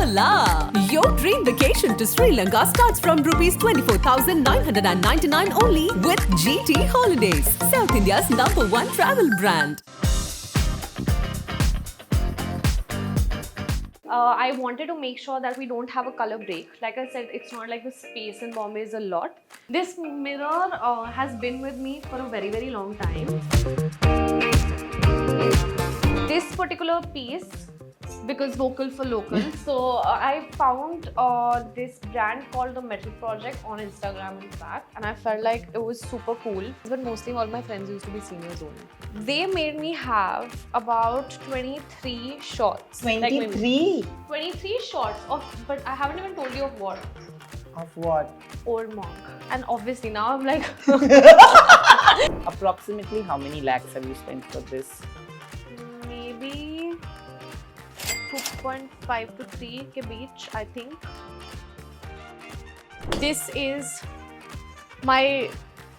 Voila! Your dream vacation to Sri Lanka starts from rupees 24,999 only with GT Holidays, South India's #1 travel brand. I wanted to make sure that we don't have a color break. Like I said, it's not like the space in Bombay is a lot. This mirror has been with me for a very, very long time. This particular piece, because vocal for local, so I found this brand called the Metal Project on Instagram, in fact, and I felt like it was super cool. But mostly all my friends used to be seniors only. They made me have about 23 shots. 23? 23 shots of, but I haven't even told you of what. Of what? Old monk. And obviously now I'm like, Approximately how many lakhs have you spent for this? maybe 2.5 to 3 ke beach, I think. This is my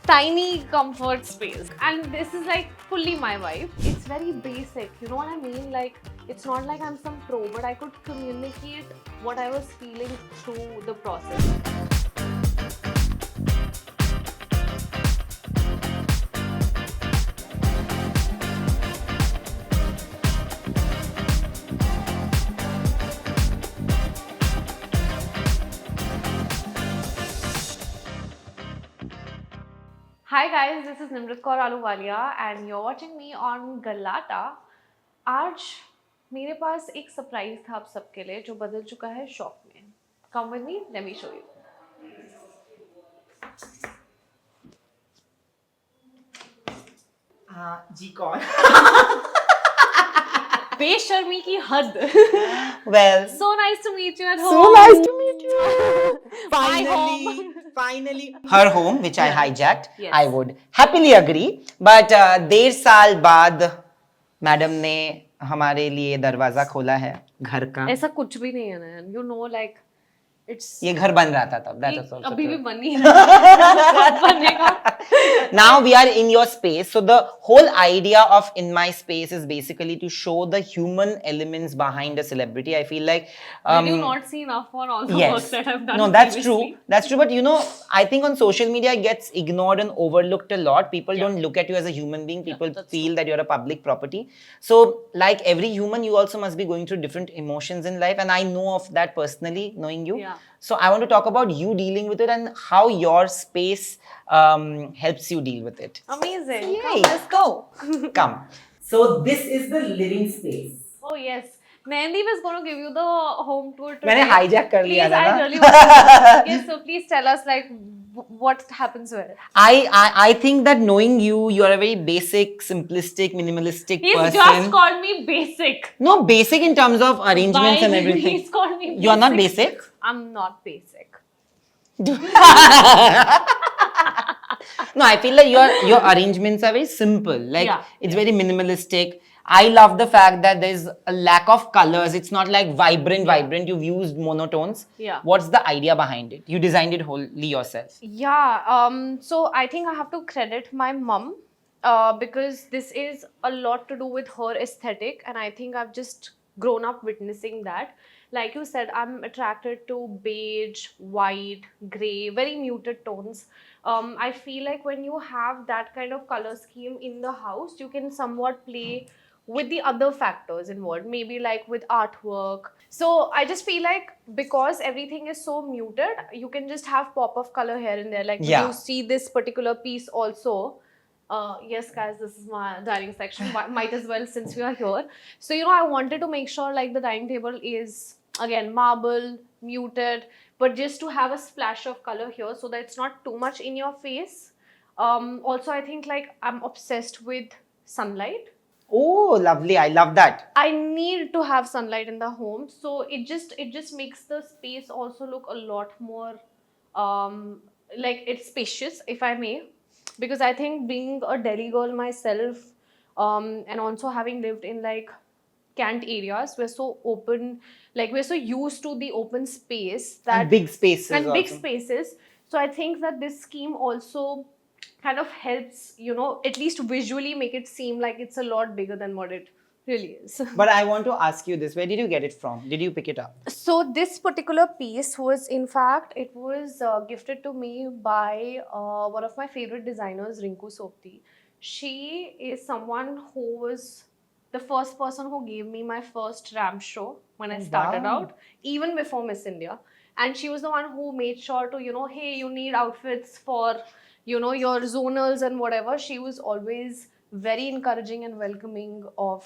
tiny comfort space, and this is like fully my vibe. It's very basic, you know what I mean? Like, it's not like I'm some pro, but I could communicate what I was feeling through the process. Hi guys, this is Nimrat Kaur Ahluwalia and you're watching me on Galata. आज मेरे पास एक surprise था आप सबके लिए जो बदल चुका है शॉक में. Come with me, let me show you. जी कौन? बेशर्मी की हद. Well, So nice to meet you at home. so nice to meet you. My Finally, home. finally. Her home, which I hijacked, Yes. I would happily agree. But 1.5 साल बाद madam ने हमारे लिए दरवाजा खोला है घर का. ऐसा कुछ भी नहीं है ना. You know, like it's. ये घर बन रहा था तब. That was also अभी भी true. बन ही रहा है. बनेगा. Now we are in your space. So the whole idea of In My Space is basically to show the human elements behind a celebrity. I feel like Did you not see enough for all the work yes. that I've done? No, that's previously? true. That's true. But you know, I think on social media it gets ignored and overlooked a lot. People don't look at you as a human being. People feel that you're a public property. So, like every human, you also must be going through different emotions in life. And I know of that personally, knowing you. Yeah. So, I want to talk about you dealing with it and how your space helps you deal with it. Amazing. Yay. Come, let's go. Come. So, this is the living space. Oh yes. Mandeep is going to give you the home tour today. मैंने hijack कर लिया Please, था I ना? really want to. Yes, so please tell us like what happens where. I think that knowing you, are a very basic, simplistic, minimalistic He's person. just called me basic. No, basic in terms of arrangements and Why? everything. He's called me basic. You are not basic? I'm not basic. No, I feel like your arrangements are very simple. Like Yeah, it's very minimalistic. I love the fact that there's a lack of colors. It's not like vibrant. You've used monotones. Yeah. What's the idea behind it? You designed it wholly yourself. Yeah, so I think I have to credit my mum because this is a lot to do with her aesthetic, and I think I've just grown up witnessing that. Like you said, I'm attracted to beige, white, grey, very muted tones. I feel like when you have that kind of color scheme in the house, you can somewhat play with the other factors involved, maybe like with artwork. So I just feel like because everything is so muted, you can just have pop of color here and there. Like Yeah. you see this particular piece also. Yes, guys, this is my dining section. Might as well since we are here. So, you know, I wanted to make sure like the dining table is again marble, muted, but just to have a splash of color here so that it's not too much in your face. Also, I think like I'm obsessed with sunlight. Oh, lovely. I love that. I need to have sunlight in the home, so it just makes the space also look a lot more like it's spacious, if I may, because I think being a Delhi girl myself and also having lived in like Kant areas, we're so open, like we're so used to the open space that And big spaces. and big also. spaces. So I think that this scheme also kind of helps, you know, at least visually make it seem like it's a lot bigger than what it really is. But I want to ask you this: where did you get it from? Did you pick it up? So this particular piece was, in fact, it was gifted to me by one of my favorite designers, Rinku Sopti. She is someone who was the first person who gave me my first ramp show when I started Wow. out, even before Miss India. And she was the one who made sure to, hey, you need outfits for, your zonals and whatever. She was always very encouraging and welcoming of,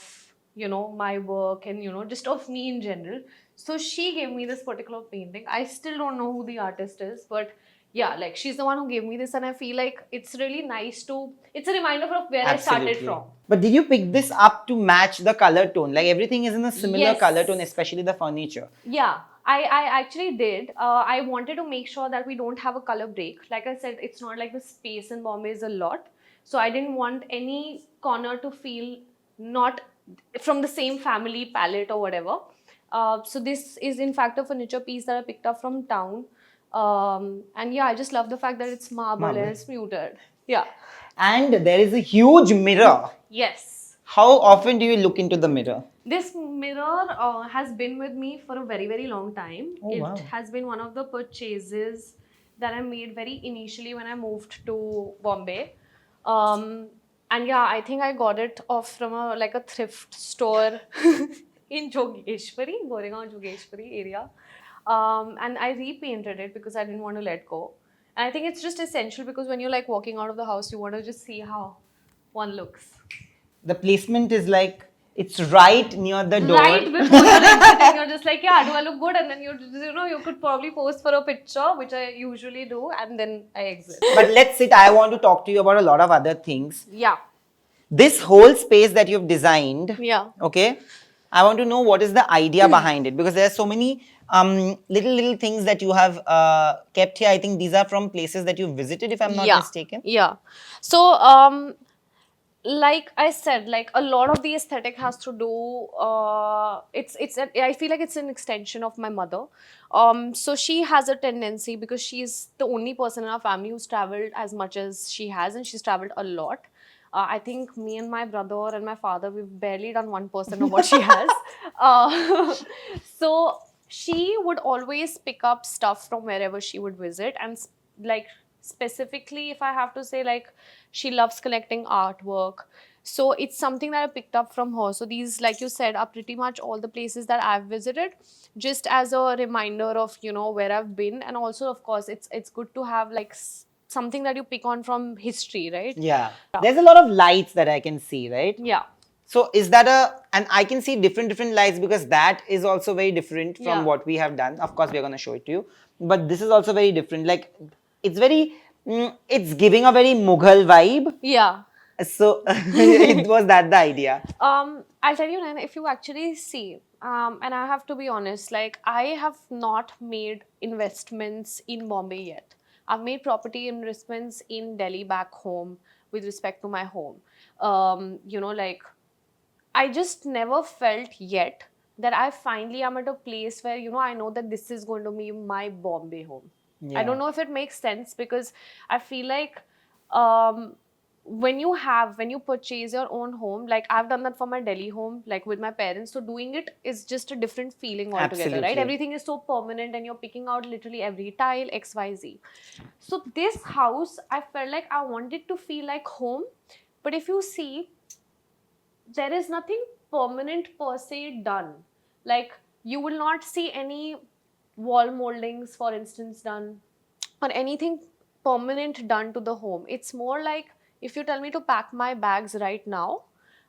my work and, just of me in general. So she gave me this particular painting. I still don't know who the artist is, but yeah, like she's the one who gave me this, and I feel like it's really nice to. It's a reminder of where I started from. But did you pick this up to match the color tone? Like everything is in a similar Yes. color tone, especially the furniture. Yeah, I actually did. I wanted to make sure that we don't have a color break. Like I said, it's not like the space in Bombay is a lot. So I didn't want any corner to feel not from the same family palette or whatever. So this is in fact a furniture piece that I picked up from town. And yeah, I just love the fact that it's marble and it's muted. Yeah. And there is a huge mirror. Yes. How often do you look into the mirror? This mirror has been with me for a very, very long time. Oh, it wow. has been one of the purchases that I made very initially when I moved to Bombay. And yeah, I think I got it off from a thrift store in Jogeshwari, Goregaon Jogeshwari area. And I repainted it because I didn't want to let go. And I think it's just essential because when you're like walking out of the house, you want to just see how one looks. The placement is like it's right near the door. Right before you're exiting, you're just like, yeah, do I look good? And then you could probably post for a picture, which I usually do, and then I exit. But let's sit. I want to talk to you about a lot of other things. Yeah. This whole space that you've designed. Yeah. Okay. I want to know what is the idea behind it, because there are so many little things that you have kept here. I think these are from places that you visited, if I'm not mistaken. Yeah. So, like I said, like a lot of the aesthetic has to do. I feel like it's an extension of my mother. So she has a tendency, because she's the only person in our family who's traveled as much as she has, and she's traveled a lot. I think me and my brother and my father, we've barely done 1% of what she has. So she would always pick up stuff from wherever she would visit, and like specifically, if I have to say, like she loves collecting artwork. So it's something that I picked up from her. So these, like you said, are pretty much all the places that I've visited, just as a reminder of where I've been, and also of course it's good to have like something that you pick on from history, right? Yeah. There's a lot of lights that I can see, right? Yeah. So is that and I can see different lights, because that is also very different from what we have done. Of course, we are going to show it to you. But this is also very different. Like it's very, it's giving a very Mughal vibe. Yeah. So it was that the idea. I'll tell you, Naina, if you actually see, and I have to be honest, like I have not made investments in Bombay yet. I've made property investments in Delhi back home with respect to my home. Like I just never felt yet that I finally am at a place where, I know that this is going to be my Bombay home. I don't know if it makes sense, because I feel like when you purchase your own home, like I've done that for my Delhi home, like with my parents. So doing it is just a different feeling altogether, right? Everything is so permanent and you're picking out literally every tile, XYZ. So this house, I felt like I wanted to feel like home. But if you see, there is nothing permanent per se done. Like you will not see any wall moldings, for instance, done, or anything permanent done to the home. It's more like, if you tell me to pack my bags right now,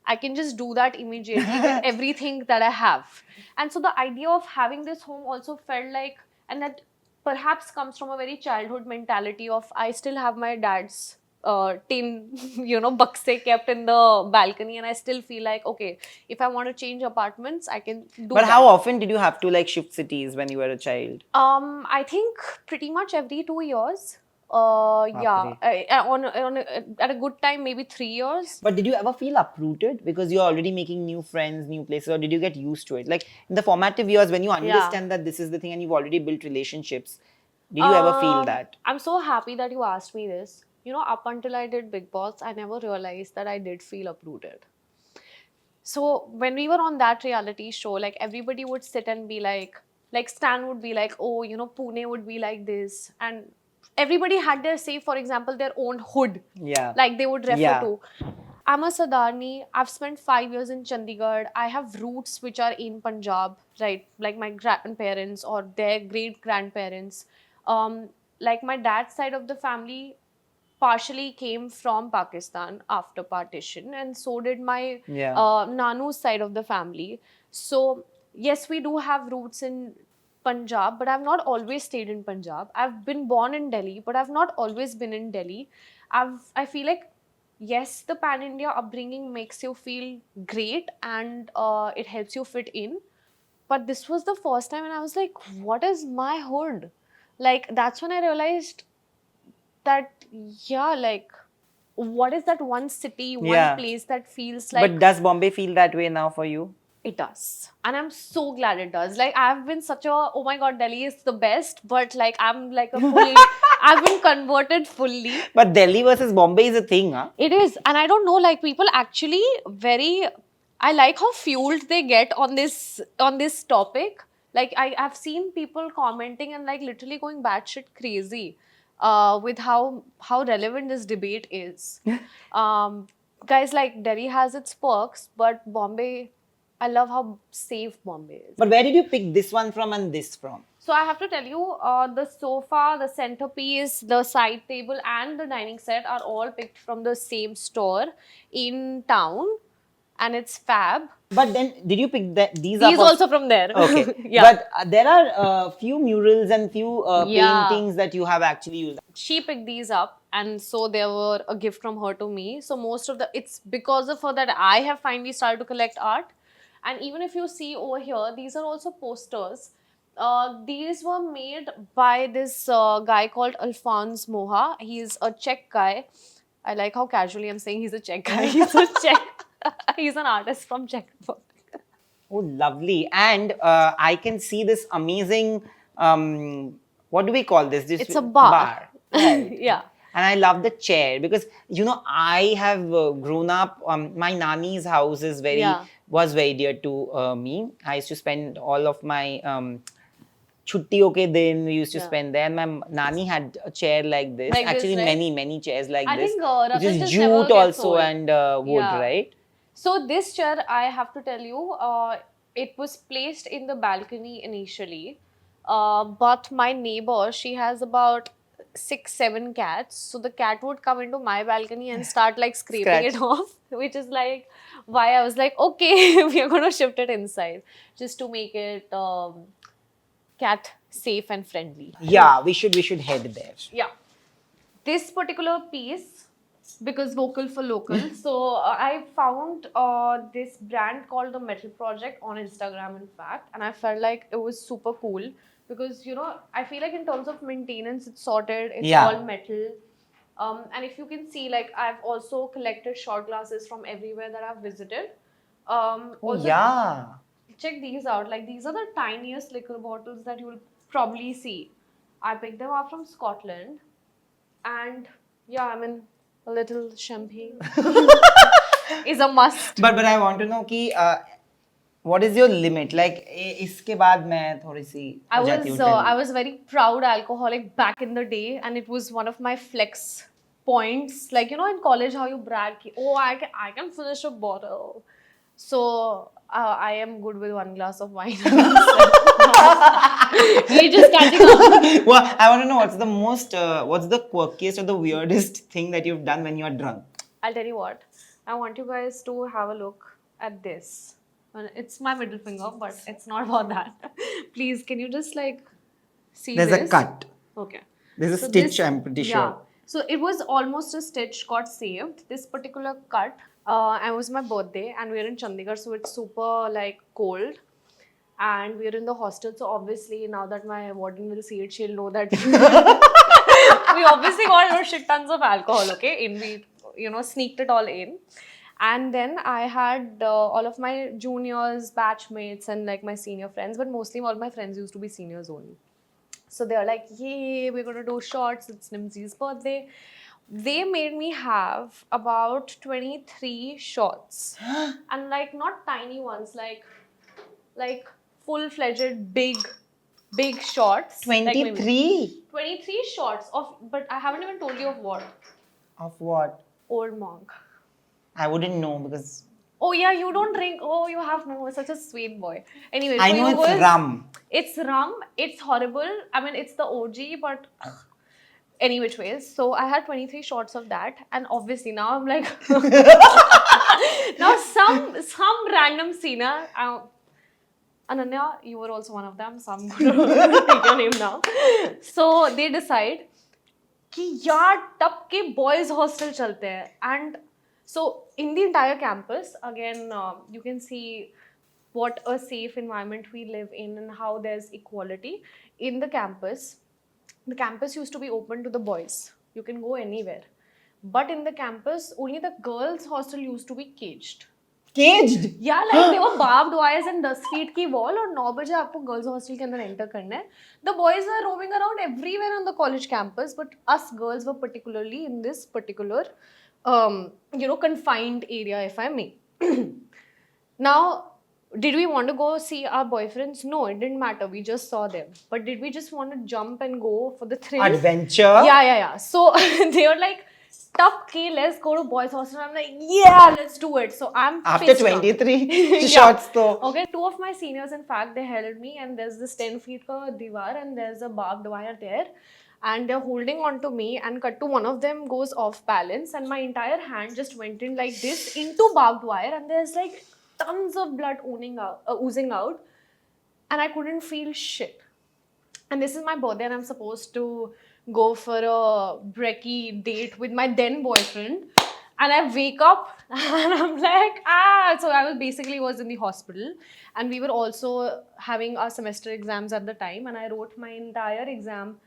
I can just do that immediately with everything that I have. And so the idea of having this home also felt like, and that perhaps comes from a very childhood mentality of, I still have my dad's tin, bakse kept in the balcony, and I still feel like, okay, if I want to change apartments, I can do that. But how often did you have to like shift cities when you were a child? I think pretty much every 2 years. Yeah, at a good time, maybe 3 years. But did you ever feel uprooted because you're already making new friends, new places, or did you get used to it? Like in the formative years, when you understand that this is the thing and you've already built relationships, did you ever feel that? I'm so happy that you asked me this. Up until I did Bigg Boss, I never realized that I did feel uprooted. So when we were on that reality show, like everybody would sit and be like Stan would be like, oh, you know, Pune would be like this, and everybody had their say, for example, their own hood, Yeah. like they would refer Yeah. to. I'm a Sadarni. I've spent 5 years in Chandigarh. I have roots which are in Punjab, right? Like my grandparents or their great grandparents. Like my dad's side of the family partially came from Pakistan after partition, and so did my Yeah. Nanu's side of the family. So, yes, we do have roots in Punjab, but I've not always stayed in Punjab. I've been born in Delhi, but I've not always been in Delhi. I feel like, yes, the pan India upbringing makes you feel great and it helps you fit in. But this was the first time, and I was like, what is my hood? Like, that's when I realized that, yeah, like, what is that one city, one Yeah. place that feels like But does Bombay feel that way now for you? it does? And I'm so glad it does. Like, I've been such a, oh my god, Delhi is the best, but like, I'm like a fully, I've been converted fully. But Delhi versus Bombay is a thing, huh? It is. And I don't know, like, people actually very, I like how fueled they get on this topic. Like, I've seen people commenting and like literally going batshit crazy with how relevant this debate is. Guys, like, Delhi has its perks, but Bombay, I love how safe Bombay is. But where did you pick this one from and this from? So I have to tell you, the sofa, the centerpiece, the side table, and the dining set are all picked from the same store in town, and it's fab. But then, did you pick these up? These also from there. Okay. Yeah. But there are few murals and few Yeah. paintings that you have actually used. She picked these up, and so they were a gift from her to me. So most of it's because of her that I have finally started to collect art. And even if you see over here, these are also posters. These were made by this guy called Alphonse Moha. He's a Czech guy. I like how casually I'm saying he's a Czech guy. He's a Czech. He's an artist from Czech Republic. Oh, lovely. And I can see this amazing, what do we call this? It's a bar. Right. Yeah. And I love the chair because, you know, I have grown up, my nani's house is Yeah. was very dear to me. I used to spend all of my छुट्टियों के दिन we used to Yeah. spend there. And my nani had a chair like this. Like this, Actually, right? many chairs like I this. think, which Ratan is just never jute gets also old. and wood, Yeah. right? So this chair, I have to tell you, it was placed in the balcony initially, but my neighbor, she has about 6-7 cats, so the cat would come into my balcony and start like scraping it Scratch. off, which is like why I was like, okay, we are going to shift it inside just to make it cat safe and friendly. Yeah, we should head there. Yeah. This particular piece, because vocal for local, so I found this brand called the Metal Project on Instagram, in fact, and I felt like it was super cool because, you know, I feel like in terms of maintenance, it's sorted, it's Yeah. all metal. And if you can see, like, I've also collected shot glasses from everywhere that I've visited. Oh, Also, yeah. check these out. Like, these are the tiniest liquor bottles that you will probably see. I picked them up from Scotland, and yeah, I mean, a little champagne is a must. But I want to know कि what is your limit? Like इसके बाद मैं थोड़ी सी हो जाती हूँ I was very proud alcoholic back in the day, and it was one of my flex points. Like, you know, in college, how you brag, ki, oh, I can finish a bottle. So I am good with one glass of wine. He just catching up. Well, I want to know what's the quirkiest or the weirdest thing that you've done when you're drunk? I'll tell you what. I want you guys to have a look at this. It's my middle finger, but it's not about that. Please, can you just like see There's this? a cut. Okay. There's a So stitch, this- I'm pretty yeah. sure. So it was almost a stitch got saved. This particular cut, and it was my birthday, and we're in Chandigarh, so it's super like cold. And we're in the hostel, so obviously now that my warden will see it, she'll know that we obviously got no shit tons of alcohol, okay? We, you know, sneaked it all in. And then I had all of my juniors, batchmates, and like my senior friends, but mostly all my friends used to be seniors only. So they were like, yay, we're going to do shots. It's Nimzi's birthday. they made me have about 23 shots. And like not tiny ones, like full-fledged big shots. Like maybe 23 23 shots of, but I haven't even told you of what. of what? Old monk. I wouldn't know because Oh yeah, you don't drink. Oh, you have no, such a sweet boy. Anyway, I so know you it's girls- rum. It's rum. It's horrible. I mean, it's the OG, but any which ways. So I had 23 shots of that, and obviously now I'm like, now some random scene. Ananya, you were also one of them, so I'm gonna take your name now. So they decide कि यार तब के boys hostel चलते हैं, and so in the entire campus again you can see what a safe environment we live in and how there's equality in the campus. The campus used to be open to the boys. You can go anywhere. But in the campus, only the girls' hostel used to be caged. Caged? Yeah, like they were barbed wires and 10 feet की wall और 9 बजे आपको girls' hostel के अंदर enter करना है. The boys were roaming around everywhere on the college campus, but us girls were particularly in this particular, confined area, if I may. Now, did we want to go see our boyfriends? No, it didn't matter. We just saw them. But did we just want to jump and go for the thrill? Adventure? Yeah. So they were like, tough K, let's go to boys' hostel. I'm like, yeah, let's do it. So I'm After pissed off. 23 shots though. Okay, 2 of my seniors, in fact, they held me, and there's this 10 feet ka diwar, and there's a barbed wire there. And they're holding on to me, and cut to one of them goes off balance, and my entire hand just went in like this into barbed wire, and there's like tons of blood oozing out, and I couldn't feel shit. And this is my birthday, and I'm supposed to go for a brekkie date with my then boyfriend. And I wake up and I'm like, So I was in the hospital, and we were also having our semester exams at the time, and I wrote my entire exam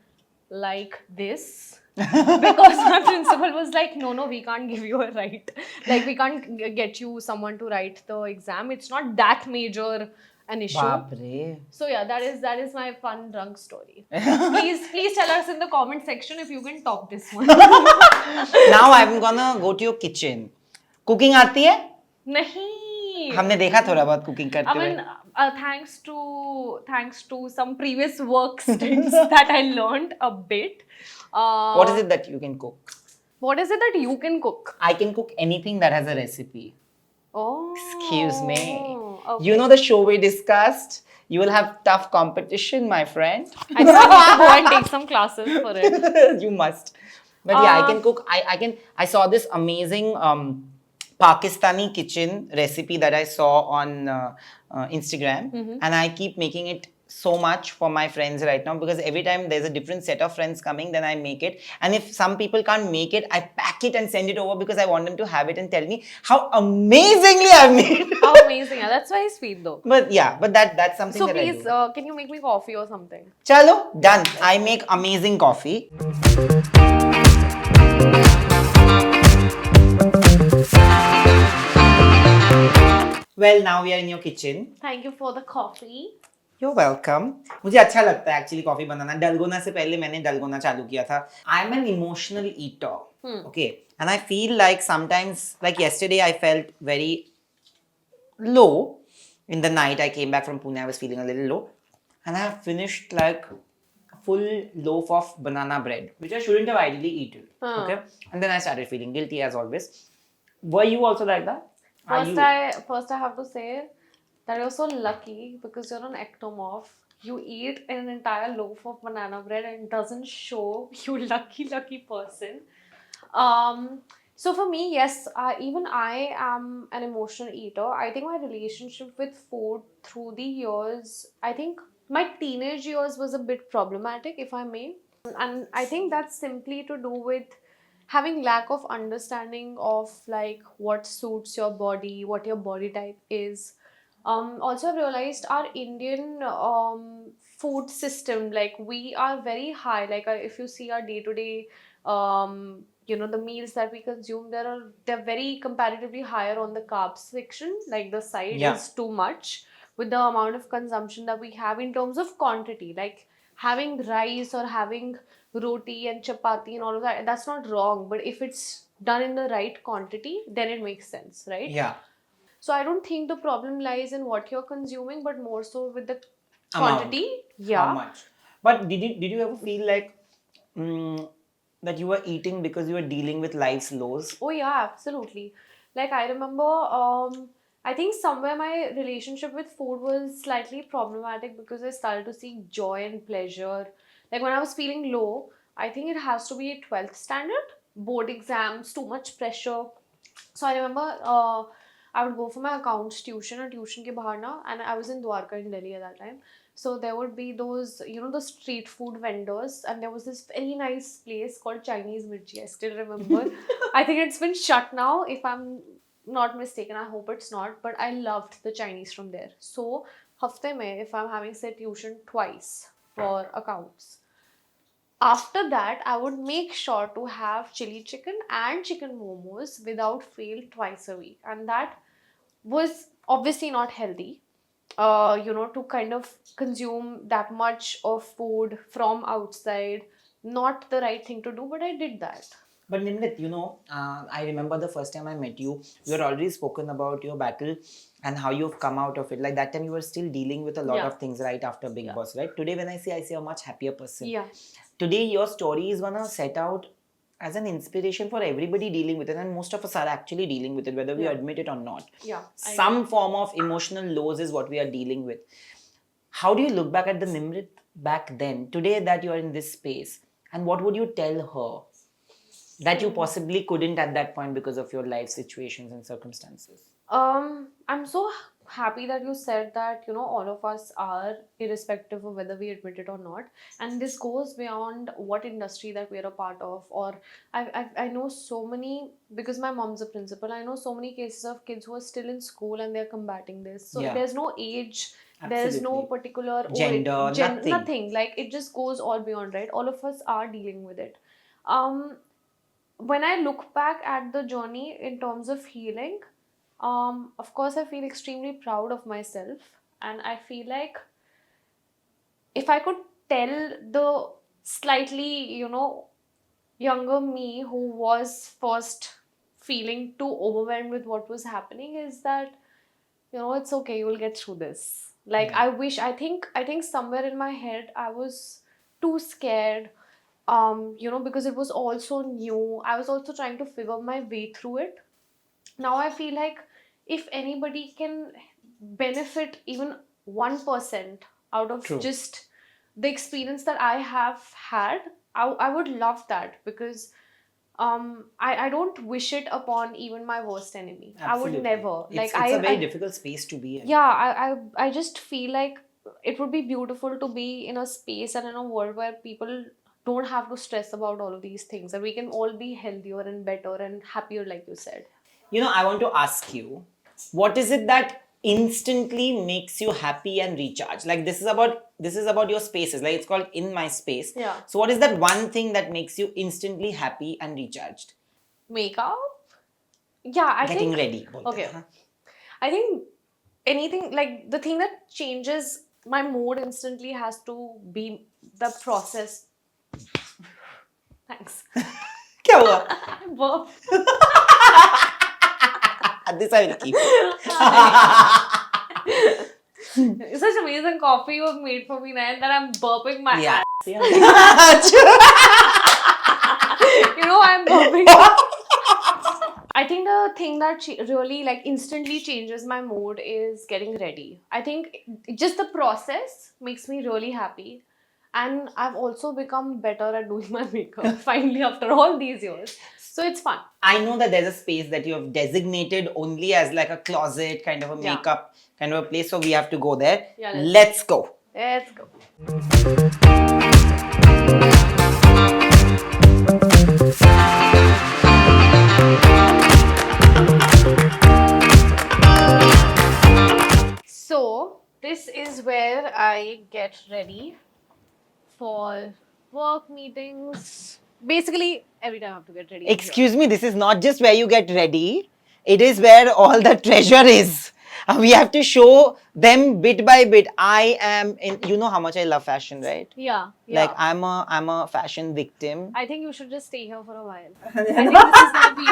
like this. Because my principal was like, no, we can't give you a write. Like, we can't get you someone to write the exam. It's not that major an issue. Baapre. So yeah, that is my fun drunk story. Please tell us in the comment section if you can top this one. Now I'm gonna go to your kitchen. Cooking आती है? नहीं. हमने देखा थोड़ा बहुत cooking करते I हुए. mean, thanks to some previous work stints that I learned a bit. What is it that you can cook? What is it that you can cook? I can cook anything that has a recipe. Oh. Excuse me. Okay. You know the show we discussed? You will have tough competition, my friend. I just need to go and take some classes for it. You must. But yeah, I can cook. I saw this amazing Pakistani kitchen recipe that I saw on Instagram, and I keep making it so much for my friends right now, because every time there's a different set of friends coming, then I make it. And if some people can't make it, I pack it and send it over, because I want them to have it and tell me how amazingly I've made it. How amazing. That's very sweet though. But yeah, that's something So that please, I do. can you make me coffee or something? Chalo, done. I make amazing coffee. Well, now we are in your kitchen. Thank you for the coffee. You're welcome. मुझे अच्छा लगता है actually coffee बनाना. Dalgona से पहले मैंने dalgona चालू किया था. I'm an emotional eater. Okay. And I feel like sometimes, like yesterday, I felt very low. In the night, I came back from Pune. I was feeling a little low. And I finished like a full loaf of banana bread, which I shouldn't have ideally eaten. Okay. And then I started feeling guilty as always. Were you also like that? First I have to say that you're so lucky because you're an ectomorph. You eat an entire loaf of banana bread and it doesn't show. You lucky person. So for me, yes, even I am an emotional eater. I think my relationship with food through the years, I think my teenage years was a bit problematic, if I may. And I think that's simply to do with having lack of understanding of like what suits your body, what your body type is. Also, I've realized our Indian food system, like we are very high. Like if you see our day-to-day, the meals that we consume, they're very comparatively higher on the carbs section. Like the side is too much with the amount of consumption that we have in terms of quantity. Like having rice or having roti and chapati and all of that, that's not wrong. But if it's done in the right quantity, then it makes sense, right? Yeah. So I don't think the problem lies in what you're consuming, but more so with the Amount. quantity. How Yeah. much? But did you ever feel like that you were eating because you were dealing with life's lows? Oh yeah, absolutely. Like I remember, I think somewhere my relationship with food was slightly problematic because I started to seek joy and pleasure. Like when I was feeling low, I think it has to be a 12th standard, board exams, too much pressure. So I remember I would go for my accounts tuition or tuition ke bahar na, and I was in Dwarka in Delhi at that time. So there would be those, the street food vendors, and there was this very nice place called Chinese Mirchi. I still remember. I think it's been shut now, if I'm not mistaken. I hope it's not. But I loved the Chinese from there. So hafte mein, if I'm having say tuition twice for accounts, after that, I would make sure to have chili chicken and chicken momos without fail twice a week. And that was obviously not healthy, to kind of consume that much of food from outside. Not the right thing to do, but I did that. But Nimrit, I remember the first time I met you, you had already spoken about your battle and how you've come out of it. Like that time you were still dealing with a lot Yeah. of things right after Big Yeah. Boss, right? Today when I see a much happier person. Yeah. Today your story is gonna set out as an inspiration for everybody dealing with it, and most of us are actually dealing with it, whether we Yeah. admit it or not. Yeah. Some form of emotional lows is what we are dealing with. How do you look back at the Nimrit back then, today that you are in this space, and what would you tell her that you possibly couldn't at that point because of your life situations and circumstances? I'm so happy that you said that, all of us are, irrespective of whether we admit it or not. And this goes beyond what industry that we're a part of. Or I know so many, because my mom's a principal, I know so many cases of kids who are still in school and they're combating this. So Yeah. there's no age, there's no Absolutely. particular Gender, nothing. nothing. Like it just goes all beyond, right? All of us are dealing with it. When I look back at the journey in terms of healing, of course, I feel extremely proud of myself, and I feel like if I could tell the slightly, younger me who was first feeling too overwhelmed with what was happening, is that, it's okay, you will get through this. Like I think somewhere in my head I was too scared, because it was also new. I was also trying to figure my way through it. Now I feel like if anybody can benefit even 1% out of True. just the experience that I have had, I would love that, because I don't wish it upon even my worst enemy. I would Absolutely. never. It's a very difficult space to be in. Yeah, I just feel like it would be beautiful to be in a space and in a world where people don't have to stress about all of these things, and we can all be healthier and better and happier, like you said. I want to ask you, what is it that instantly makes you happy and recharge? Like this is about your spaces. Like it's called In My Space. Yeah. So what is that one thing that makes you instantly happy and recharged? Makeup? Yeah, I Getting think. ready. Okay. I think anything, like the thing that changes my mood instantly has to be the process. Thanks. क्या हुआ? Burp. This I will keep. Such amazing coffee you have made for me, Nayan, that I'm burping my Yeah. ass. I'm burping. I think the thing that really instantly changes my mood is getting ready. I think just the process makes me really happy. And I've also become better at doing my makeup finally after all these years. So it's fun. I know that there's a space that you have designated only as like a closet kind of a Yeah. makeup kind of a place. So we have to go there. Yeah, let's go. Let's go. So this is where I get ready for work meetings. Basically, every time I have to get ready. Excuse me, this is not just where you get ready. It is where all the treasure is. We have to show them bit by bit. I am in. You know how much I love fashion, right? Yeah. Like I'm a fashion victim. I think you should just stay here for a while. I think this is going to be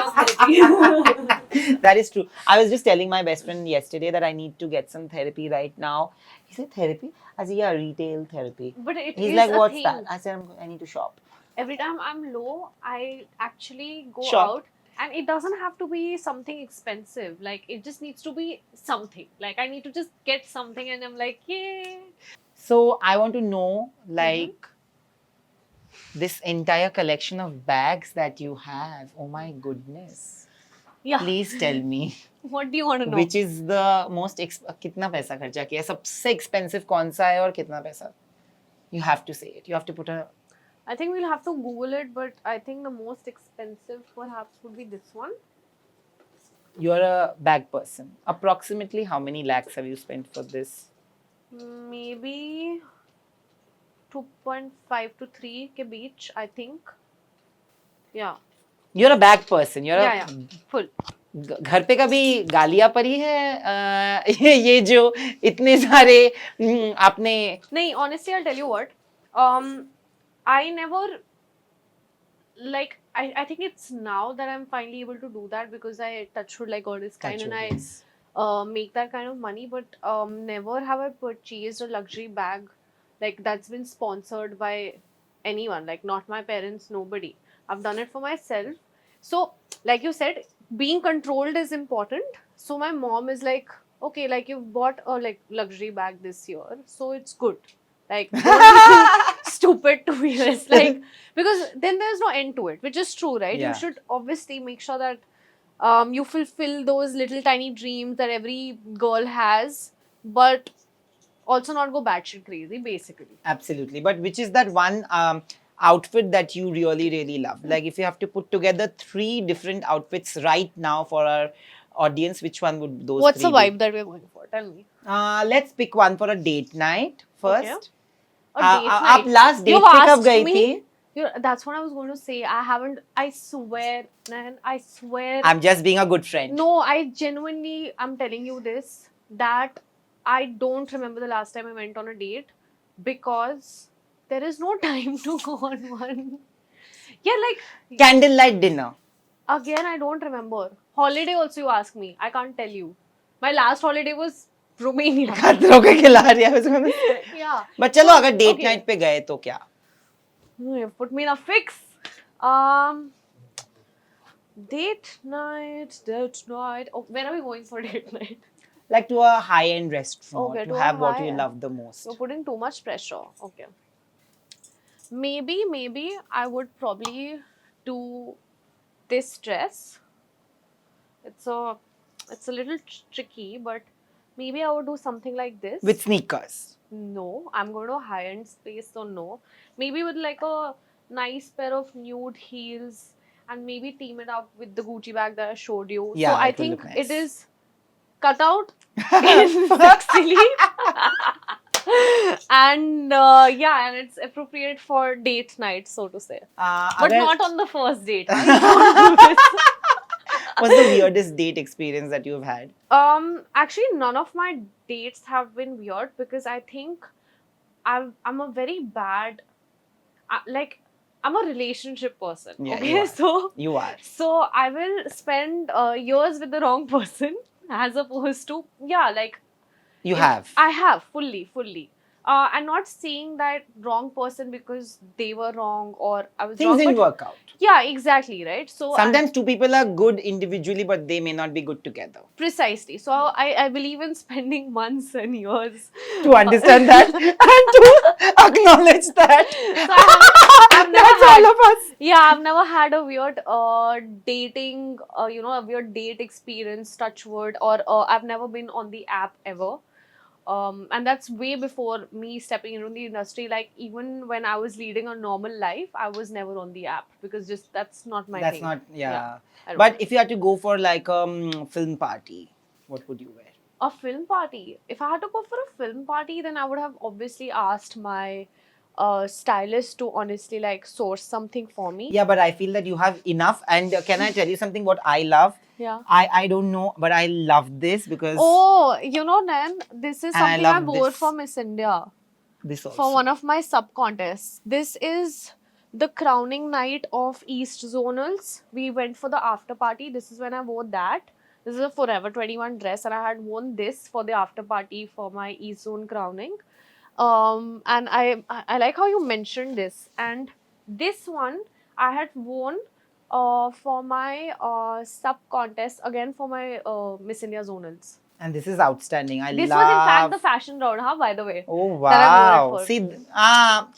your therapy. That is true. I was just telling my best friend yesterday that I need to get some therapy right now. He said therapy? I said yeah, retail therapy. But it He's is like, a what's thing. that? I said I need to shop. Every time I'm low, I actually go Shop. out, and it doesn't have to be something expensive. Like, it just needs to be something. Like, I need to just get something, and I'm like, yay. So I want to know, like, this entire collection of bags that you have. Oh my goodness! Yeah. Please tell me, What do you want to know? which is the most कितना पैसा खर्चा किया? सबसे expensive कौन सा है और कितना पैसा? You have to say it. You have to put a. I think we'll have to Google it, but I think the most expensive perhaps would be this one. You're a bag person. Approximately how many lakhs have you spent for this? Maybe 2.5 to 3 ke beach, I think. Yeah. You're a bag person. You're Yeah, full. घर पे कभी गालियाँ पड़ी है ये जो इतने सारे आपने नहीं, honestly, I'll tell you what. I never, like, I think it's now that I'm finally able to do that because I touch wood, like God is kind, and I make that kind of money. But never have I purchased a luxury bag like that's been sponsored by anyone, like not my parents, nobody. I've done it for myself. So, like you said, being controlled is important. So my mom is like, okay, like you've bought a like luxury bag this year, so it's good. Like, don't be stupid to be honest. Like, because then there's no end to it, which is true, right? Yeah. You should obviously make sure that you fulfill those little tiny dreams that every girl has, but also not go batshit crazy, basically. Absolutely. But which is that one outfit that you really, really love? Like, if you have to put together 3 different outfits right now for our audience, which one would those What's 3 the vibe that we're going for? Tell me. Let's pick one for a date night first. Okay. A date आप night. last date You've पे कब asked गई me? थी? That's what I was going to say. I haven't. I swear, man. I swear. I'm just being a good friend. No, I genuinely, I'm telling you this, that I don't remember the last time I went on a date because there is no time to go on one. Yeah, like, Candlelight dinner. again, I don't remember. Holiday also, you ask me. I can't tell you. My last holiday was Romania. खतरों के खिलाड़ी I was gonna say. Yeah. But चलो अगर date Okay. night पे गए तो क्या? You've put me in a fix. Date night. Oh, where are we going for date night? Like to a high-end restaurant Okay, to to a have what you high-end. love the most. You're putting too much pressure. Okay. Maybe I would probably do this dress. It's a little tricky, but maybe I would do something like this. With sneakers. No, I'm going to high-end space, so no. Maybe with like a nice pair of nude heels and maybe team it up with the Gucci bag that I showed you. Yeah, so I it will think look nice. it is cut out sexily. And yeah, and it's appropriate for date night, so to say. But अगर- not on the first date. What's the weirdest date experience that you've had? Actually, none of my dates have been weird because I think I'm a very bad, like, I'm a relationship person. Yeah, okay, you are. You are. so I will spend years with the wrong person as opposed to like You have. I have fully. I'm not saying that wrong person because they were wrong or I was Things wrong. didn't but work out. Yeah, exactly, right? So Sometimes 2 people are good individually, but they may not be good together. precisely. So I believe in spending months and years. To understand that and to acknowledge that. So I've never That's had, all of us. Yeah, I've never had a weird dating, a weird date experience, touch wood, or I've never been on the app ever. And that's way before me stepping into the industry. Like, even when I was leading a normal life, I was never on the app because just that's not my That's thing. not, yeah. I don't But know. if you had to go for like a film party, what would you wear? A film party. If I had to go for a film party, then I would have obviously asked my stylist to honestly like source something for me. Yeah, but I feel that you have enough. And can I tell you something? What I love? Yeah. I don't know, but I love this because Oh, you know, Nan, this is and I something I love wore this. for Miss India This for also. one of my sub contests. This is the crowning night of East Zonals. We went for the after party. This is when I wore that. This is a Forever 21 dress, and I had worn this for the after party for my East Zone crowning. And I like how you mentioned this. And this one I had worn for my sub contest again for my Miss India Zonals. And this is outstanding. I This love. was in fact the fashion round, huh? By the way, Oh that I wore it wow. for. See,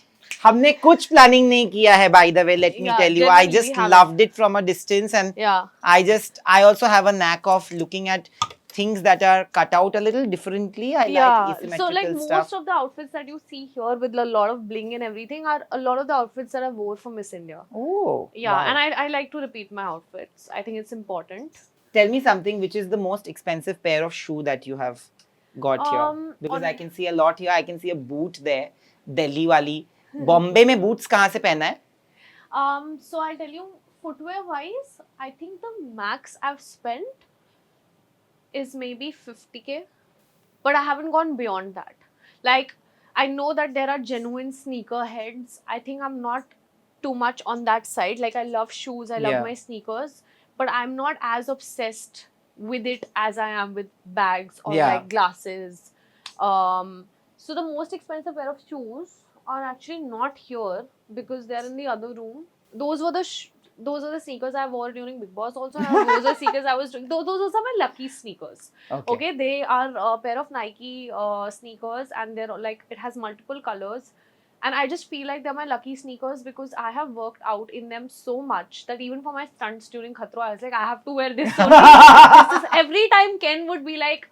हमने कुछ planning नहीं किया है. By the way, let me Yeah, tell you, I genuinely, we just haven't. loved it from a distance, and Yeah. I also have a knack of looking at things that are cut out a little differently. I like Yeah, so asymmetrical like stuff. most of the outfits that you see here with a lot of bling and everything are a lot of the outfits that I wore for Miss India. Oh. Yeah, wow. and I like to repeat my outfits. I think it's important. Tell me something, which is the most expensive pair of shoe that you have got here? Because I can see a lot here. I can see a boot there, Delhi wali. Bombay में boots कहाँ से पहना है? So I'll tell you, footwear wise, I think the max I've spent is maybe 50K, but I haven't gone beyond that. Like, I know that there are genuine sneaker heads. I think I'm not too much on that side. Like, I love shoes, I love Yeah. my sneakers, but I'm not as obsessed with it as I am with bags or Yeah. like glasses. So the most expensive pair of shoes are actually not here because they're in the other room. Those were the sneakers I wore during Big Boss also. And those are sneakers I was doing. Those are my lucky sneakers. Okay, they are a pair of Nike sneakers, and they're like it has multiple colors. And I just feel like they're my lucky sneakers because I have worked out in them so much that even for my stunts during Khatro, I was like, I have to wear this only. This is every time Ken would be like,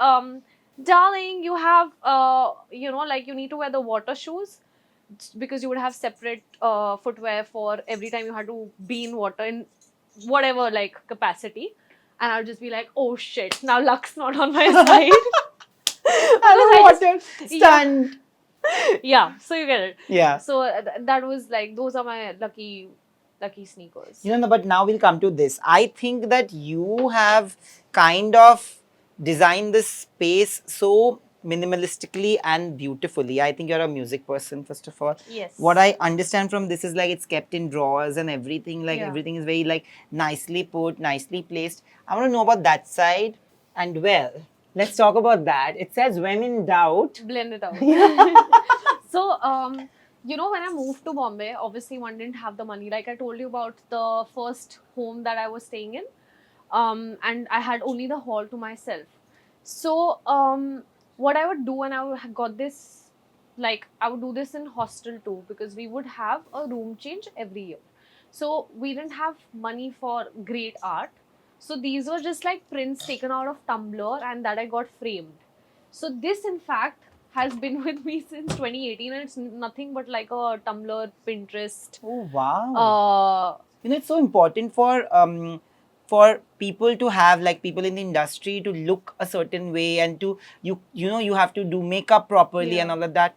darling, you have, like you need to wear the water shoes because you would have separate footwear for every time you had to be in water in whatever like capacity. And I'll just be like, oh shit, now luck's not on my side. Water stunt. Yeah, so you get it. Yeah. So that was like, those are my lucky sneakers. You know, but now we'll come to this. I think that you have kind of designed this space so minimalistically and beautifully. I think you're a music person, first of all. Yes. What I understand from this is like it's kept in drawers and everything. Like Yeah. everything is very like nicely put, nicely placed. I want to know about that side. And well, let's talk about that. It says when in doubt. Blend it out. So, when I moved to Bombay, obviously one didn't have the money. Like I told you about the first home that I was staying in, and I had only the hall to myself. So, what I would do when I got this, like I would do this in hostel too, because we would have a room change every year. So we didn't have money for great art. So these were just like prints taken out of Tumblr and that I got framed. So this in fact has been with me since 2018 and it's nothing but like a Tumblr, Pinterest. Oh, wow. Uh, It's so important for people to have like people in the industry to look a certain way and to you have to do makeup properly and Yeah. all of that.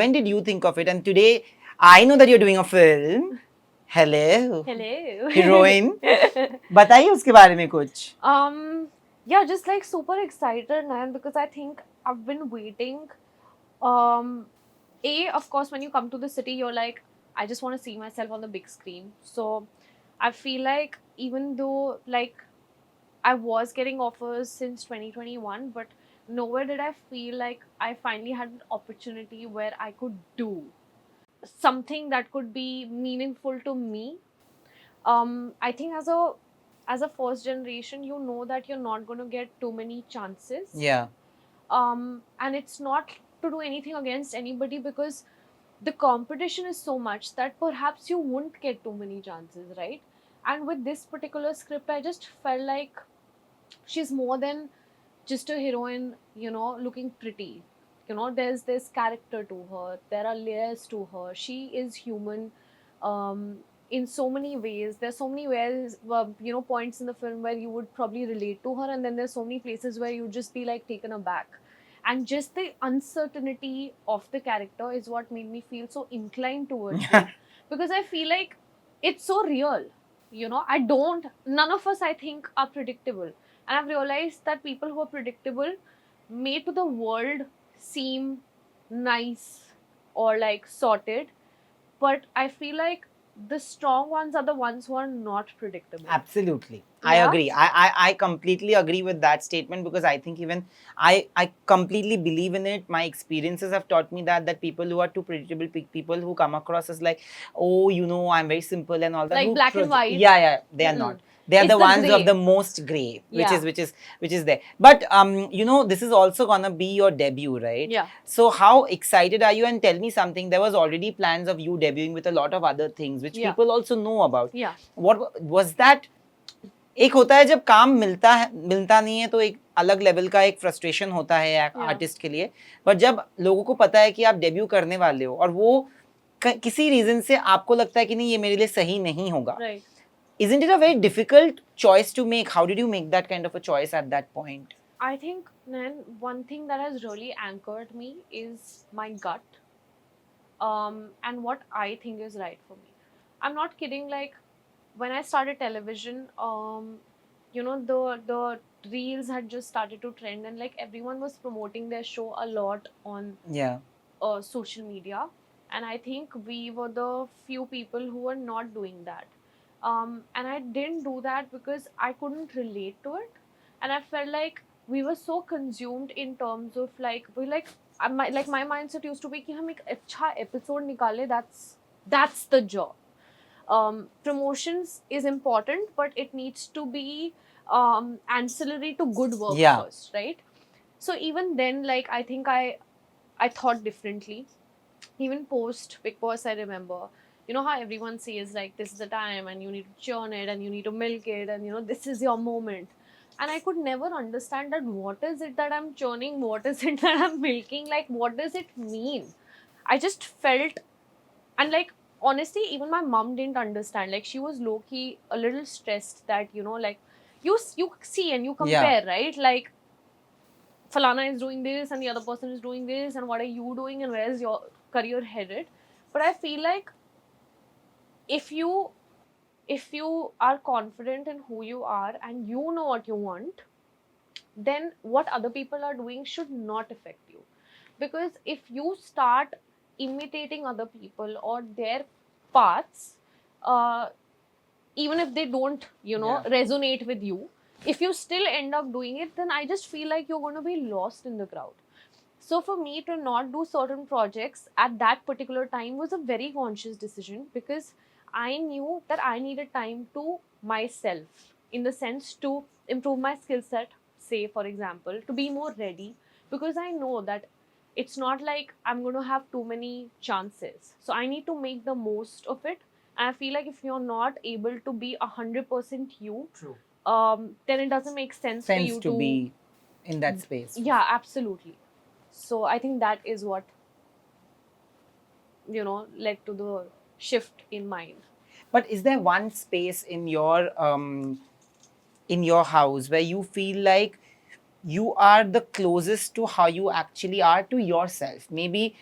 When did you think of it? And today I know that you're doing a film. Hello. Hello. Heroine. बताइए उसके बारे में कुछ. Yeah, just like super excited, man, because I think I've been waiting. Of course, when you come to the city, you're like, I just want to see myself on the big screen. So I feel like even though like I was getting offers since 2021, but nowhere did I feel like I finally had an opportunity where I could do something that could be meaningful to me. I think as a first generation, you know that you're not going to get too many chances. Yeah. And it's not to do anything against anybody because the competition is so much that perhaps you won't get too many chances, right? And with this particular script, I just felt like she's more than just a heroine, looking pretty. There's this character to her, there are layers to her. She is human in so many ways. There's so many ways, points in the film where you would probably relate to her, and then there's so many places where you'd just be like taken aback. and just the uncertainty of the character is what made me feel so inclined towards it, because I feel like it's so real. None of us, I think, are predictable, and I've realized that people who are predictable made to the world seem nice or like sorted, but I feel like the strong ones are the ones who are not predictable. Absolutely. I Yeah. agree. I completely agree with that statement, because I think even I completely believe in it. My experiences have taught me that people who are too predictable, people who come across as like, oh, I'm very simple and all that. Like black and white. Yeah, yeah, they are Mm-mm. not. They are It's the the ones of gray. the most gray, Yeah. which is there. But this is also gonna be your debut, right? Yeah. So how excited are you? And tell me something. There was already plans of you debuting with a lot of other things, which Yeah. people also know about. Yeah. What was that? एक होता है जब काम मिलता नहीं है, तो एक अलग लेवल का एक फ्रस्ट्रेशन होता है आर्टिस्ट के लिए. बट जब लोगों को पता है कि आप डेब्यू करने वाले हो और वो किसी रीजन से आपको लगता है कि नहीं, ये मेरे लिए सही नहीं होगा, Right. isn't it a very difficult choice to make? How did you make that kind of a choice at that point? I think, Nan, one thing that has really anchored me is my gut, and what I think is right for me. I'm not kidding. Like when I started television, the reels had just started to trend, and like everyone was promoting their show a lot on Yeah. social media, and I think we were the few people who were not doing that. And I didn't do that because I couldn't relate to it, and I felt like we were so consumed in terms of like my mindset used to be कि हम एक अच्छा episode निकाले, that's the job. Promotions is important, but it needs to be ancillary to good work first, right? So even then, like I think I thought differently. Even post Big Boss, I remember, how everyone says like this is the time and you need to churn it and you need to milk it, and this is your moment. And I could never understand that what is it that I'm churning, what is it that I'm milking, like what does it mean? I just felt, and like honestly, even my mom didn't understand. Like she was low key a little stressed that like you see and you compare, right? Like Falana is doing this and the other person is doing this, and what are you doing and where is your career headed? But I feel like if you are confident in who you are and you know what you want, then what other people are doing should not affect you. Because if you start imitating other people or their paths, uh, even if they don't resonate with you, if you still end up doing it, then I just feel like you're going to be lost in the crowd. So for me to not do certain projects at that particular time was a very conscious decision, because I knew that I needed time to myself, in the sense to improve my skill set, say for example, to be more ready, because I know that it's not like I'm going to have too many chances. So I need to make the most of it. And I feel like if you're not able to be 100% you, True. then it doesn't make sense for you to be in that space. Yeah, absolutely. So I think that is what led to the shift in mind. But is there one space in your house where you feel like you are the closest to how you actually are to yourself? Maybe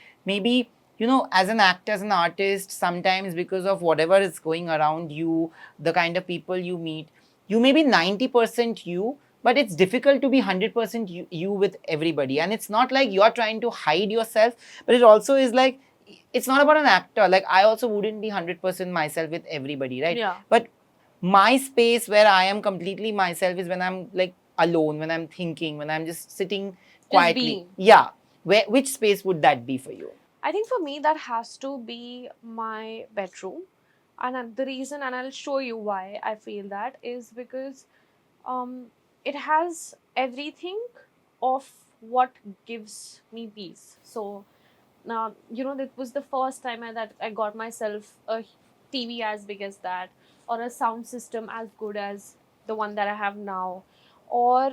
as an actor, as an artist, sometimes because of whatever is going around you, the kind of people you meet, you may be 90% you, but it's difficult to be 100% you with everybody. And it's not like you're trying to hide yourself, but it also is like, it's not about an actor. Like I also wouldn't be 100% myself with everybody, right? Yeah. But my space where I am completely myself is when I'm like alone, when I'm thinking, when I'm just sitting quietly. being. Yeah. Which space would that be for you? I think for me that has to be my bedroom. And the reason, and I'll show you why I feel that, is because it has everything of what gives me peace. So now, that was the first time that I got myself a TV as big as that, or a sound system as good as the one that I have now, or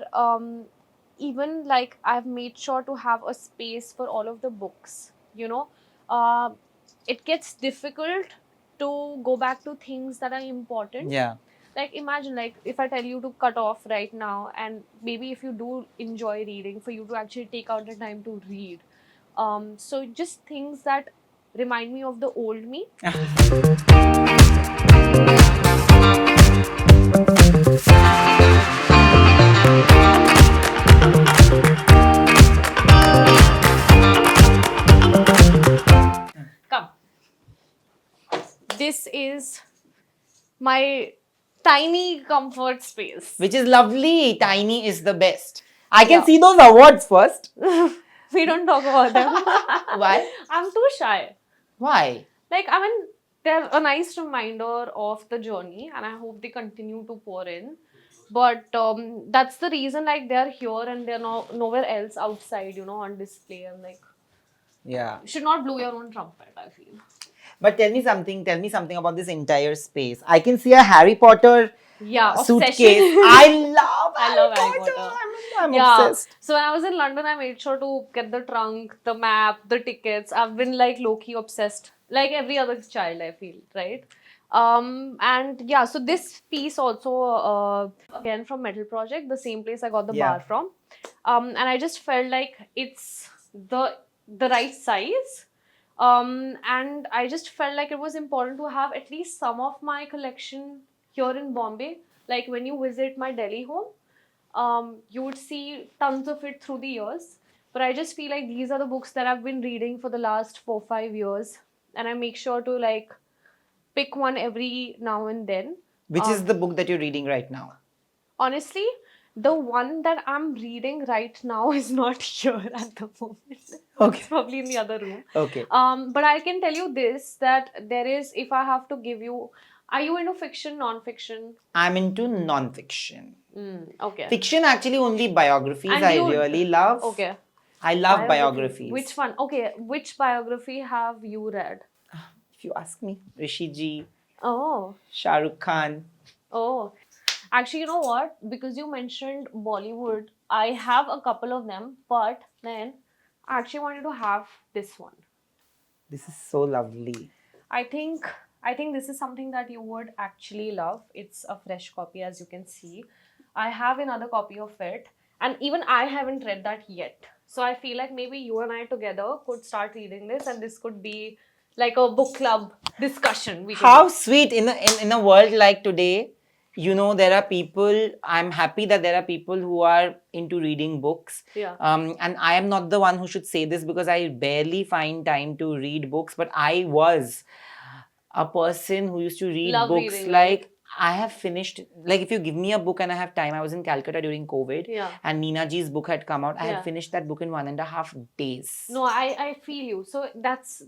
even like I've made sure to have a space for all of the books. It gets difficult to go back to things that are important. Yeah. Like imagine, like if I tell you to cut off right now, and maybe if you do enjoy reading, for you to actually take out the time to read. So just things that remind me of the old me. Come. This is my tiny comfort space. Which is lovely. Tiny is the best. I can Yeah. see those awards first. We don't talk about them. Why? I'm too shy. Why? Like, I mean, they're a nice reminder of the journey, and I hope they continue to pour in. But that's the reason, like, they're here and they're nowhere else outside, on display. And, like, Yeah. you should not blow your own trumpet, I feel. But tell me something about this entire space. I can see a Harry Potter Yeah, suitcase. obsession. I love I Harry love Harry Potter. Potter. I'm Yeah. obsessed. So when I was in London, I made sure to get the trunk, the map, the tickets. I've been like low-key obsessed, like every other child, I feel, right? And yeah, so this piece also again from Metal Project, the same place I got the Yeah. bar from. And I just felt like it's the right size. And I just felt like it was important to have at least some of my collection here in Bombay. Like when you visit my Delhi home, you would see tons of it through the years. But I just feel like these are the books that I've been reading for the last 4-5 years, and I make sure to like pick one every now and then. Which is the book that you're reading right now? Honestly, the one that I'm reading right now is not here at the moment. Okay. It's probably in the other room. Okay. But I can tell you this, that there is, if I have to give you, are you into fiction, non-fiction? I'm into non-fiction. Okay. Fiction actually only biographies And I you- really love. Okay. I love biographies. Which one? Okay, which biography have you read? If you ask me, Rishi Ji, Oh, Shah Rukh Khan. oh. Actually, you know what? Because you mentioned Bollywood, I have a couple of them, but then I actually wanted to have this one. This is so lovely. I think this is something that you would actually love. It's a fresh copy, as you can see. I have another copy of it, and even I haven't read that yet. So I feel like maybe you and I together could start reading this, and this could be like a book club discussion. We could How do. sweet in a world like today. There are people. I'm happy that there are people who are into reading books. Yeah. And I am not the one who should say this because I barely find time to read books. But I was a person who used to read Love books. reading, Like I have finished. Like if you give me a book and I have time, I was in Calcutta during COVID. Yeah. And Nina Ji's book had come out. I Yeah. had finished that book in 1.5 days. No, I feel you. So that's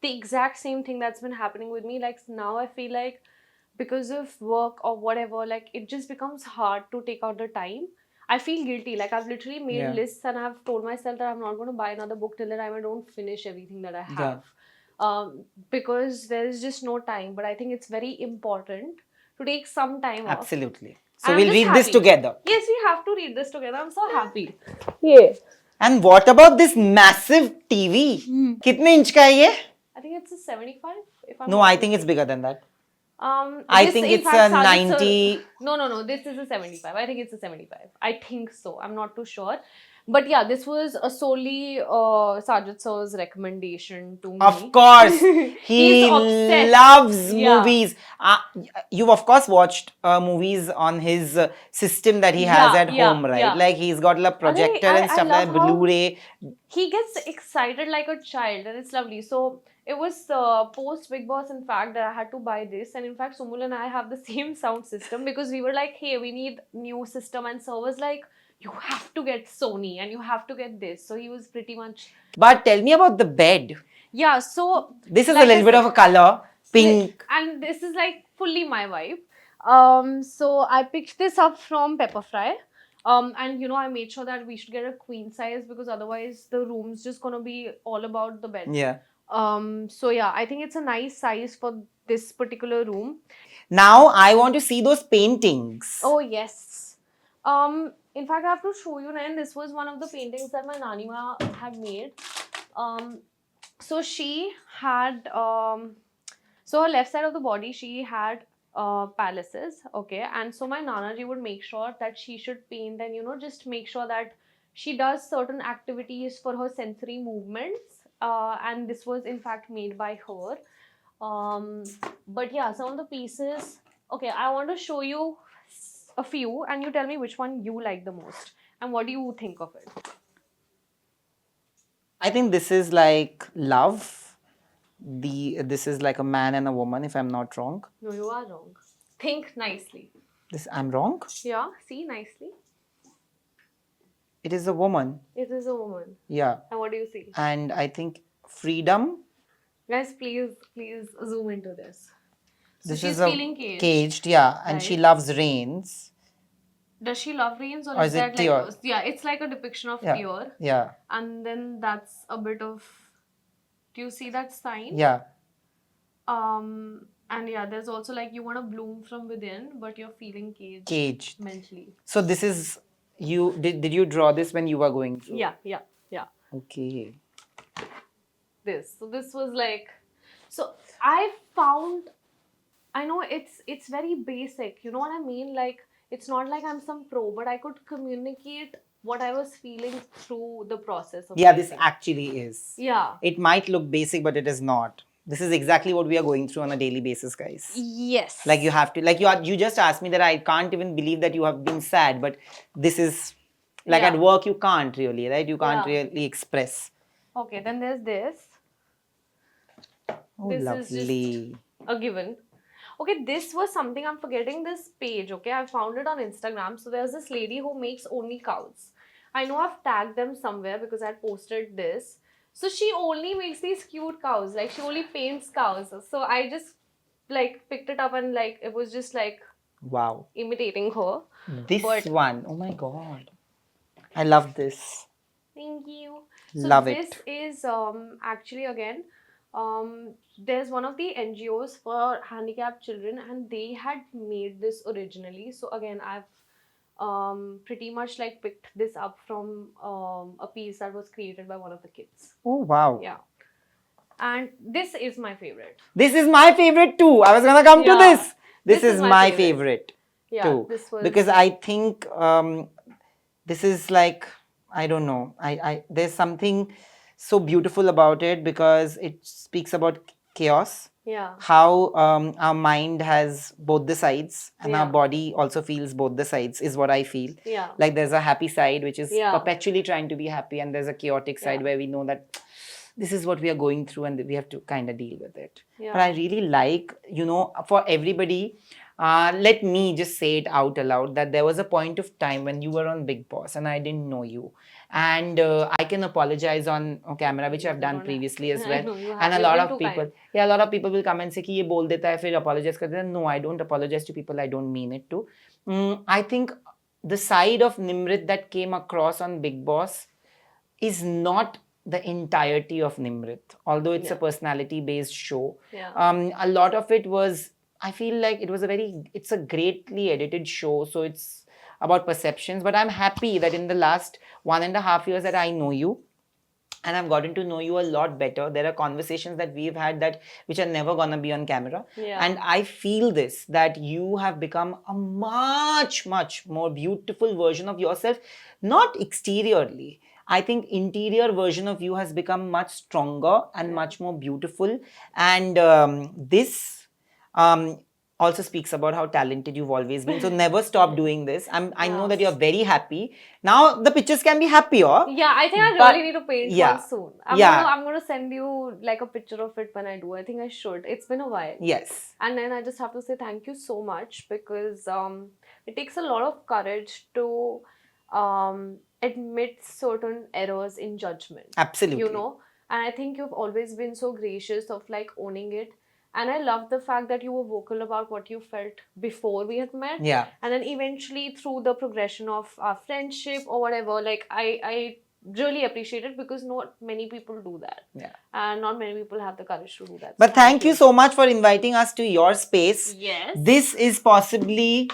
the exact same thing that's been happening with me. Like now I feel like because of work or whatever, like it just becomes hard to take out the time. I feel guilty. Like I've literally made Yeah. lists and I've told myself that I'm not going to buy another book till the time I don't finish everything that I Yeah. have. Because there is just no time. But I think it's very important to take some time off. Absolutely. And So I'm we'll just read this happy. together. Yes, we have to read this together. I'm so happy. Yeah. And what about this massive TV? कितने inch का है ये? I think it's a 75. If I'm No, not I think it's bigger than that. I think it's a 90. No. This is a 75. I think it's a 75. I think so. I'm not too sure. But yeah, this was a solely Sajid sir's recommendation to me. Of course, He's he obsessed. loves Yeah. movies. You've of course watched movies on his system that he has Yeah, at yeah, home, right? yeah. Like he's got a projector I and stuff like love how- Blu-ray. He gets excited like a child, and it's lovely. So it was post Big Boss, in fact, that I had to buy this. And in fact, Sumul and I have the same sound system because we were like, hey, we need new system. And so was like, you have to get Sony and you have to get this. So he was pretty much, But tell me about the bed. yeah. So This is like a little I bit said- of a color, pink. and this is like fully my vibe. So I picked this up from Pepperfry. And I made sure that we should get a queen size because otherwise the room's just gonna be all about the bed. Yeah. So yeah, I think it's a nice size for this particular room. Now I want to see those paintings. Oh yes. In fact, I have to show you, and this was one of the paintings that my Nanima had made. So she had so her left side of the body, she had palaces. Okay, and so my Nana ji would make sure that she should paint and just make sure that she does certain activities for her sensory movements. And this was in fact made by her. But yeah, some of the pieces. Okay, I want to show you a few, and you tell me which one you like the most and what do you think of it. I think this is like love. This is like a man and a woman, if I'm not wrong. No, you are wrong. Think nicely. I'm wrong. Yeah, see nicely. It is a woman. It is a woman. Yeah. And what do you see? And I think freedom. Guys, please zoom into this. So This she's is a feeling caged. yeah, and she Right. loves rains. Does she love rains or, Or is is it that tear? like yeah, it's like a depiction of Yeah. tear. Yeah, And then that's a bit of, do you see that sign? yeah. And yeah, there's also like you want to bloom from within, but you're feeling Caged. mentally. So this is you. Did you draw this when you were going through? Yeah. Okay. This. So this was like, so I found, I know it's very basic. You know what I mean? Like it's not like I'm some pro, but I could communicate what I was feeling through the process of Yeah, this painting. actually is. Yeah. It might look basic, but it is not. This is exactly what we are going through on a daily basis, guys. Yes. Like you have to, like you just asked me that I can't even believe that you have been sad, but this is like Yeah. at work you can't really, right? You can't Yeah. really express. Okay, then there's this. Oh, This is lovely. a given. Okay, this was something I'm forgetting this page. Okay, I found it on Instagram. So there's this lady who makes only cows. I know I've tagged them somewhere because I posted this. So she only makes these cute cows. Like she only paints cows. So I just like picked it up and like it was just like Wow. imitating her. This But- one, oh my god. I love this. Thank you. So Love this it. is actually again there's one of the NGOs for handicapped children and they had made this originally. So again I've pretty much like picked this up from a piece that was created by one of the kids. Oh wow. Yeah. And this is my favorite. This is my favorite too. I was gonna come to Yeah. this. This is my favorite Yeah. too. This was Because I think this is like, I don't know. I there's something so beautiful about it because it speaks about chaos. yeah. How our mind has both the sides and our Yeah. body also feels both the sides is what I feel. Yeah. Like there's a happy side which is Yeah. perpetually trying to be happy, and there's a chaotic side Yeah. where we know that this is what we are going through and we have to kind of deal with it. Yeah. But I really like, for everybody, let me just say it out aloud that there was a point of time when you were on Big Boss and I didn't know you. And I can apologize on camera, which I've done Don't previously as I well. know you have. And a You've lot been of too people, kind. yeah, a lot of people will come and say कि ये बोल देता है फिर apologize करते हैं. No, I don't apologize to people. I don't mean it to. I think the side of Nimrit that came across on Big Boss is not the entirety of Nimrit, although it's a Yeah. personality-based show. Yeah. A lot of it was, I feel like it's a greatly edited show, so it's about perceptions. But I'm happy that in the last 1.5 years that I know you, and I've gotten to know you a lot better. There are conversations that we've had which are never gonna be on camera. Yeah. And I feel this, that you have become a much, much more beautiful version of yourself, not exteriorly. I think interior version of you has become much stronger and much more beautiful. And this also speaks about how talented you've always been. So never stop doing this. I know that you're very happy. Now the pictures can be happier. Yeah, I think I But- really need to paint yeah. one soon. Yeah. I'm gonna send you like a picture of it when I do. I think I should. It's been a while. Yes. And then I just have to say thank you so much because it takes a lot of courage to admit certain errors in judgment. Absolutely. You know, and I think you've always been so gracious of like owning it. And I love the fact that you were vocal about what you felt before we had met. Yeah. And then eventually through the progression of our friendship or whatever, like I really appreciate it because not many people do that. Yeah. And not many people have the courage to do that. But thank you so much for inviting us to your space. Yes. This is possibly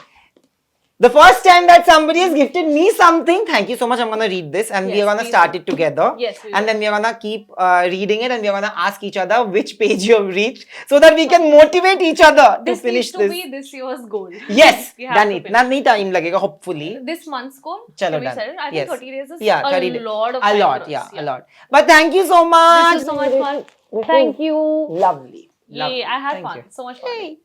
The first time that somebody has gifted me something, thank you so much. I'm gonna read this and we Yes, are gonna please start do. it together. Yes, we and will. then we are gonna keep reading it and we are gonna ask each other which page you have reached so that we can motivate each other to This finish needs to this. be this year's goal. Yes, We have done to it. finish. Nahi time lagega, hopefully. This month's goal. Chalo, Should we done. set it? I think Yes. 30 days is Yeah, 30 a days. lot of A time lot, for us. yeah, a lot. But thank you so much. This is so much fun. Thank you. Lovely. Yay, I had Thank fun. you. So much fun. Hey.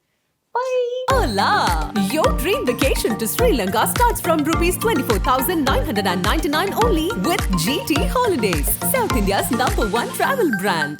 Hola! Your dream vacation to Sri Lanka starts from rupees 24,999 only with GT Holidays, South India's #1 travel brand.